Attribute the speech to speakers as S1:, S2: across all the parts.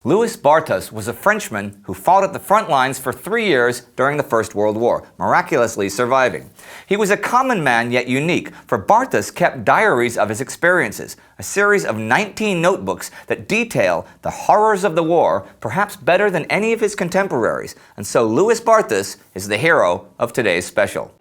S1: Louis Barthas was a Frenchman who fought at the front lines for 3 years during the First World War, miraculously surviving. He was a common man yet unique, for Barthas kept diaries of his experiences, a series of 19 notebooks that detail the horrors of the war, perhaps better than any of his contemporaries, and so Louis Barthas is the hero of today's special.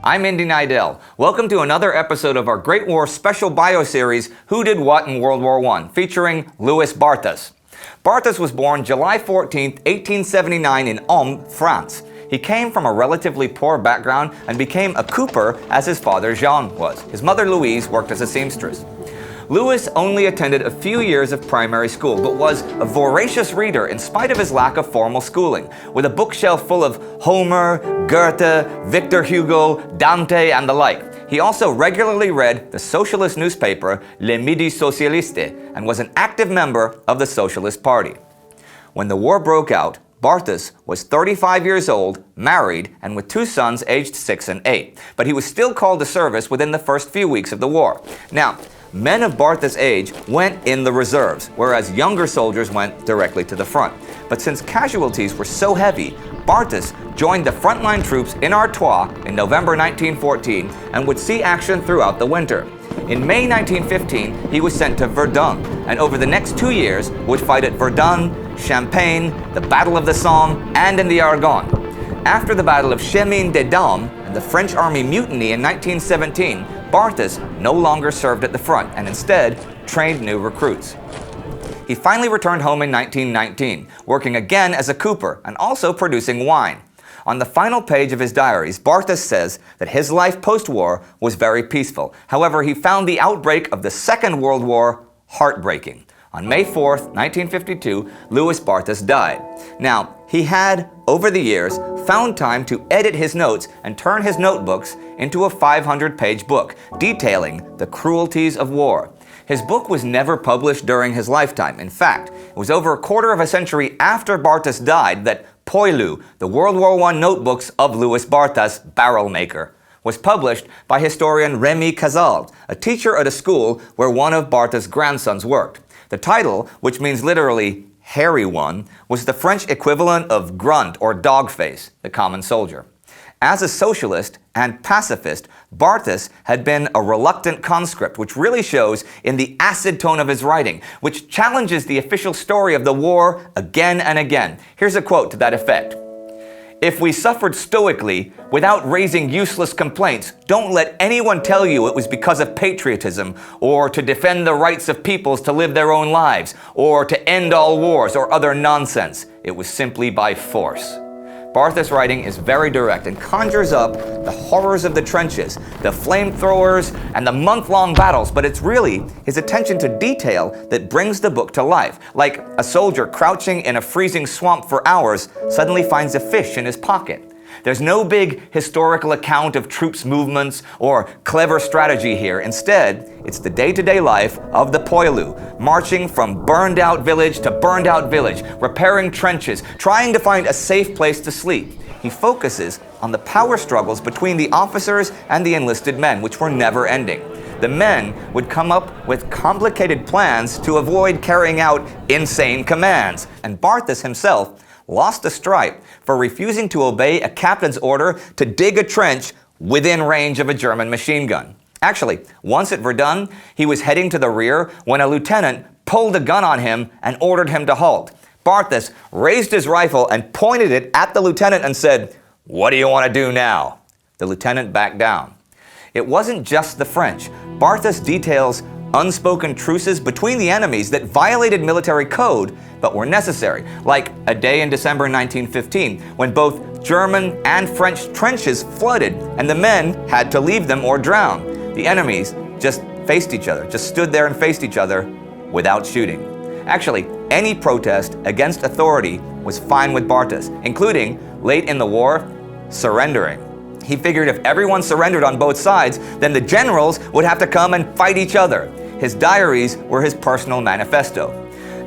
S1: I'm Indy Nidell. Welcome to another episode of our Great War special bio series, Who Did What in World War I, featuring Louis Barthas. Barthas was born July 14, 1879 in Homs, France. He came from a relatively poor background and became a cooper as his father Jean was. His mother Louise worked as a seamstress. Louis only attended a few years of primary school, but was a voracious reader in spite of his lack of formal schooling, with a bookshelf full of Homer, Goethe, Victor Hugo, Dante, and the like. He also regularly read the socialist newspaper Le Midi Socialiste and was an active member of the Socialist Party. When the war broke out, Barthas was 35 years old, married, and with 2 sons aged 6 and 8, but he was still called to service within the first few weeks of the war. Now, men of Barthas' age went in the reserves, whereas younger soldiers went directly to the front. But since casualties were so heavy, Barthas joined the frontline troops in Artois in November 1914 and would see action throughout the winter. In May 1915, he was sent to Verdun, and over the next 2 years would fight at Verdun, Champagne, the Battle of the Somme, and in the Argonne. After the Battle of Chemin-des-Dames and the French Army mutiny in 1917, Barthas no longer served at the front and instead trained new recruits. He finally returned home in 1919, working again as a cooper and also producing wine. On the final page of his diaries, Barthas says that his life post-war was very peaceful. However, he found the outbreak of the Second World War heartbreaking. On May 4th, 1952, Louis Barthas died. Now, he had, over the years, found time to edit his notes and turn his notebooks into a 500-page book detailing the cruelties of war. His book was never published during his lifetime. In fact, it was over a quarter of a century after Barthas died that Poilu, the World War I notebooks of Louis Barthas, barrel maker, was published by historian Rémy Cazald, a teacher at a school where one of Barthas' grandsons worked. The title, which means literally hairy one, was the French equivalent of grunt or dogface, the common soldier. As a socialist and pacifist, Barthas had been a reluctant conscript, which really shows in the acid tone of his writing, which challenges the official story of the war again and again. Here's a quote to that effect. "If we suffered stoically, without raising useless complaints, don't let anyone tell you it was because of patriotism, or to defend the rights of peoples to live their own lives, or to end all wars, or other nonsense. It was simply by force." Barthas' writing is very direct and conjures up the horrors of the trenches, the flamethrowers, and the month-long battles, but it's really his attention to detail that brings the book to life. Like a soldier crouching in a freezing swamp for hours suddenly finds a fish in his pocket. There's no big historical account of troops' movements or clever strategy here. Instead, it's the day-to-day life of the Poilu, marching from burned-out village to burned-out village, repairing trenches, trying to find a safe place to sleep. He focuses on the power struggles between the officers and the enlisted men, which were never ending. The men would come up with complicated plans to avoid carrying out insane commands, and Barthas himself lost a stripe for refusing to obey a captain's order to dig a trench within range of a German machine gun. Actually, once at Verdun, he was heading to the rear when a lieutenant pulled a gun on him and ordered him to halt. Barthas raised his rifle and pointed it at the lieutenant and said, "What do you want to do now?" The lieutenant backed down. It wasn't just the French. Barthas details unspoken truces between the enemies that violated military code but were necessary, like a day in December 1915 when both German and French trenches flooded and the men had to leave them or drown. The enemies just faced each other, just stood there and faced each other without shooting. Actually, any protest against authority was fine with Barthas, including, late in the war, surrendering. He figured if everyone surrendered on both sides, then the generals would have to come and fight each other. His diaries were his personal manifesto.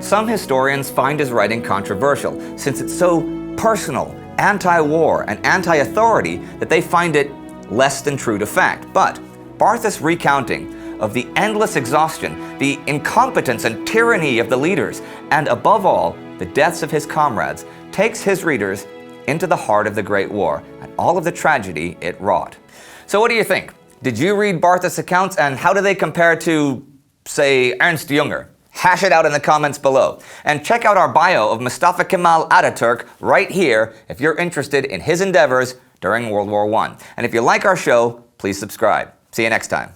S1: Some historians find his writing controversial, since it's so personal, anti-war, and anti-authority that they find it less than true to fact. But Barthas' recounting of the endless exhaustion, the incompetence and tyranny of the leaders, and above all, the deaths of his comrades, takes his readers into the heart of the Great War and all of the tragedy it wrought. So what do you think? Did you read Barthas' accounts, and how do they compare to, say, Ernst Jünger? Hash it out in the comments below. And check out our bio of Mustafa Kemal Ataturk right here if you're interested in his endeavors during World War I. And if you like our show, please subscribe. See you next time.